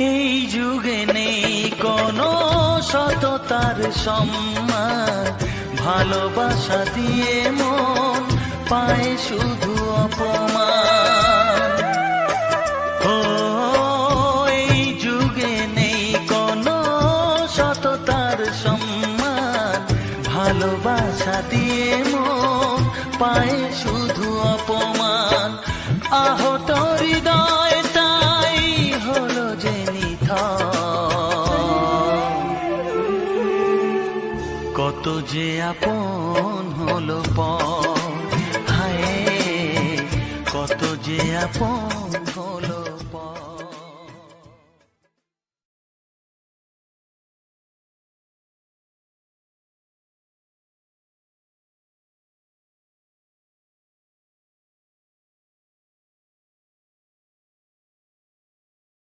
এই যুগে নেই কোনো সততার সম্মান, ভালোবাসা দিয়ে মন পায় শুধু অপমান। ও এই যুগে নেই কোনো সততার সম্মান, ভালোবাসা দিয়ে মন পায় শুধু অপমান। আহত হৃদয় তাই হলো যে কত যে আপন হলো পর, হায় কত যে আপন